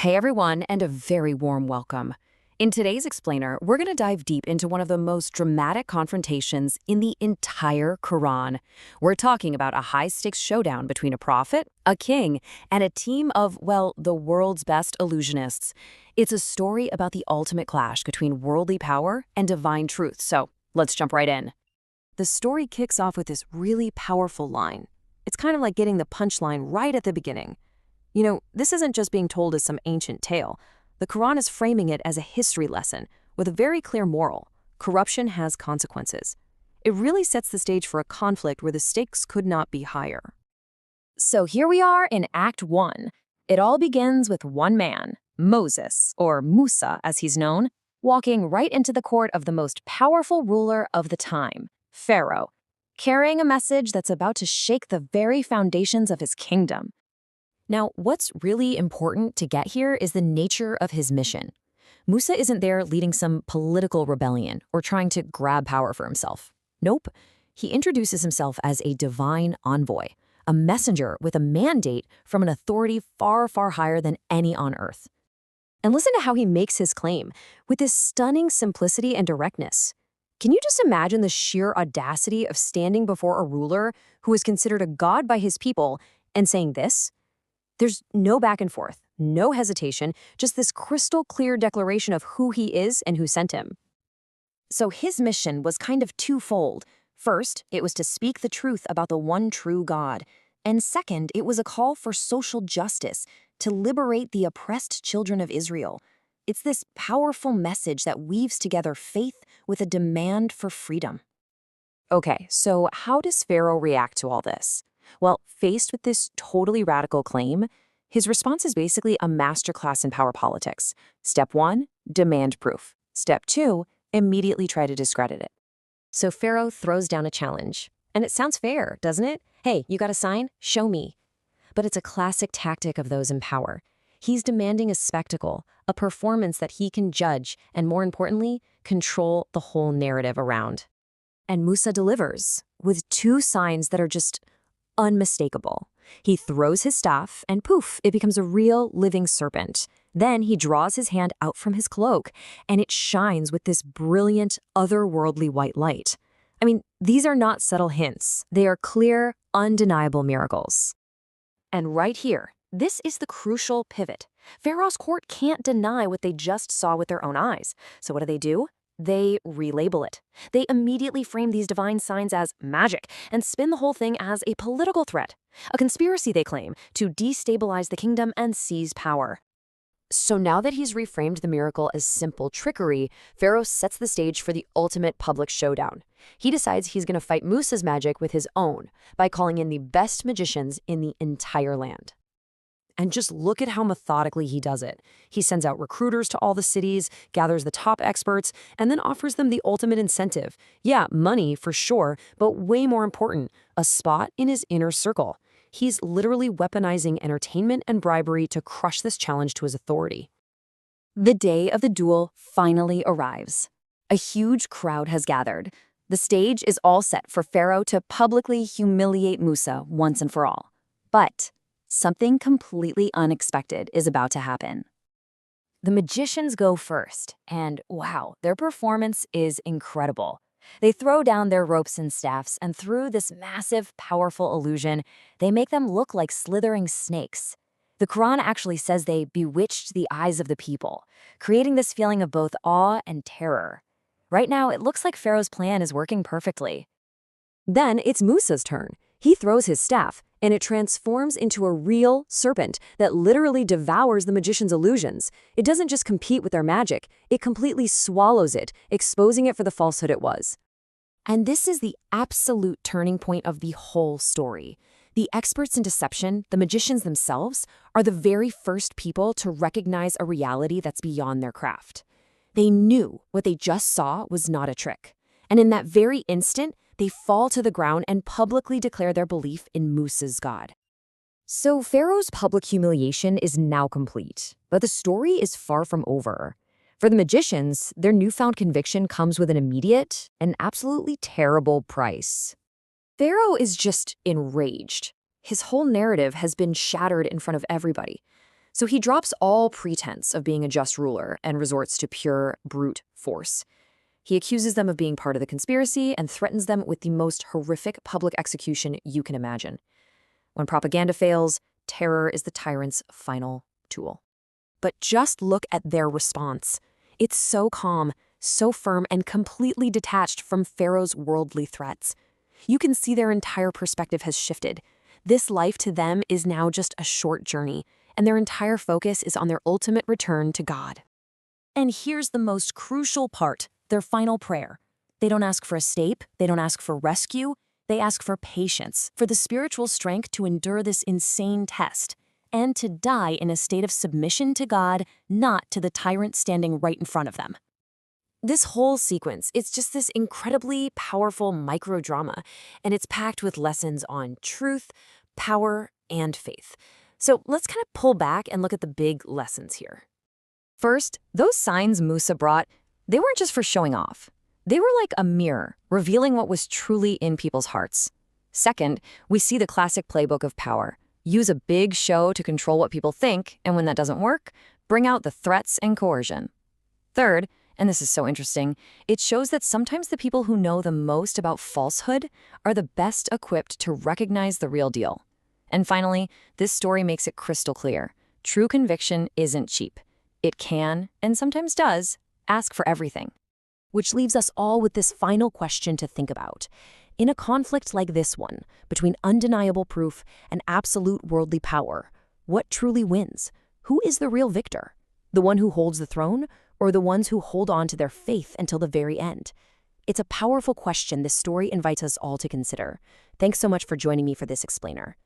Hey everyone, and a very warm welcome. In today's explainer, we're going to dive deep into one of the most dramatic confrontations in the entire Quran. We're talking about a high-stakes showdown between a prophet, a king, and a team of, well, the world's best illusionists. It's a story about the ultimate clash between worldly power and divine truth, so let's jump right in. The story kicks off with this really powerful line. It's kind of like getting the punchline right at the beginning. You know, this isn't just being told as some ancient tale. The Quran is framing it as a history lesson with a very clear moral. Corruption has consequences. It really sets the stage for a conflict where the stakes could not be higher. So here we are in Act 1. It all begins with one man, Moses, or Mūsā as he's known, walking right into the court of the most powerful ruler of the time, Pharaoh, carrying a message that's about to shake the very foundations of his kingdom. Now, what's really important to get here is the nature of his mission. Mūsā isn't there leading some political rebellion or trying to grab power for himself. Nope. He introduces himself as a divine envoy, a messenger with a mandate from an authority far, far higher than any on earth. And listen to how he makes his claim, with this stunning simplicity and directness. Can you just imagine the sheer audacity of standing before a ruler who is considered a god by his people and saying this? There's no back and forth, no hesitation, just this crystal clear declaration of who he is and who sent him. So his mission was kind of twofold. First, it was to speak the truth about the one true God. And second, it was a call for social justice, to liberate the oppressed children of Israel. It's this powerful message that weaves together faith with a demand for freedom. Okay, so how does Pharaoh react to all this? Well, faced with this totally radical claim, his response is basically a masterclass in power politics. Step 1, demand proof. Step 2, immediately try to discredit it. So Pharaoh throws down a challenge. And it sounds fair, doesn't it? Hey, you got a sign? Show me. But it's a classic tactic of those in power. He's demanding a spectacle, a performance that he can judge, and more importantly, control the whole narrative around. And Mūsā delivers, with two signs that are just unmistakable. He throws his staff, and poof, it becomes a real living serpent. Then he draws his hand out from his cloak, and it shines with this brilliant, otherworldly white light. I mean, these are not subtle hints. They are clear, undeniable miracles. And right here, this is the crucial pivot. Pharaoh's court can't deny what they just saw with their own eyes. So what do? They relabel it. They immediately frame these divine signs as magic and spin the whole thing as a political threat, a conspiracy, they claim, to destabilize the kingdom and seize power. So now that he's reframed the miracle as simple trickery, Pharaoh sets the stage for the ultimate public showdown. He decides he's going to fight Mūsā's magic with his own by calling in the best magicians in the entire land. And just look at how methodically he does it. He sends out recruiters to all the cities, gathers the top experts, and then offers them the ultimate incentive. Yeah, money for sure, but way more important, a spot in his inner circle. He's literally weaponizing entertainment and bribery to crush this challenge to his authority. The day of the duel finally arrives. A huge crowd has gathered. The stage is all set for Pharaoh to publicly humiliate Mūsā once and for all. But something completely unexpected is about to happen. The magicians go first, and wow, their performance is incredible. They throw down their ropes and staffs, and through this massive, powerful illusion, they make them look like slithering snakes. The Quran actually says they bewitched the eyes of the people, creating this feeling of both awe and terror. Right now, it looks like Pharaoh's plan is working perfectly. Then it's Mūsā's turn. He throws his staff, and it transforms into a real serpent that literally devours the magician's illusions. It doesn't just compete with their magic, it completely swallows it, exposing it for the falsehood it was. And this is the absolute turning point of the whole story. The experts in deception, the magicians themselves, are the very first people to recognize a reality that's beyond their craft. They knew what they just saw was not a trick. And in that very instant, they fall to the ground and publicly declare their belief in Mūsā's God. So Pharaoh's public humiliation is now complete, but the story is far from over. For the magicians, their newfound conviction comes with an immediate and absolutely terrible price. Pharaoh is just enraged. His whole narrative has been shattered in front of everybody. So he drops all pretense of being a just ruler and resorts to pure, brute force. He accuses them of being part of the conspiracy and threatens them with the most horrific public execution you can imagine. When propaganda fails, terror is the tyrant's final tool. But just look at their response. It's so calm, so firm, and completely detached from Pharaoh's worldly threats. You can see their entire perspective has shifted. This life to them is now just a short journey, and their entire focus is on their ultimate return to God. And here's the most crucial part, their final prayer. They don't ask for escape, they don't ask for rescue, they ask for patience, for the spiritual strength to endure this insane test, and to die in a state of submission to God, not to the tyrant standing right in front of them. This whole sequence, it's just this incredibly powerful microdrama, and it's packed with lessons on truth, power, and faith. So let's kind of pull back and look at the big lessons here. First, those signs Mūsā brought, they weren't just for showing off. They were like a mirror, revealing what was truly in people's hearts. Second, we see the classic playbook of power. Use a big show to control what people think, and when that doesn't work, bring out the threats and coercion. Third, and this is so interesting, it shows that sometimes the people who know the most about falsehood are the best equipped to recognize the real deal. And finally, this story makes it crystal clear. True conviction isn't cheap. It can, and sometimes does, ask for everything. Which leaves us all with this final question to think about. In a conflict like this one, between undeniable proof and absolute worldly power, what truly wins? Who is the real victor? The one who holds the throne, or the ones who hold on to their faith until the very end? It's a powerful question this story invites us all to consider. Thanks so much for joining me for this explainer.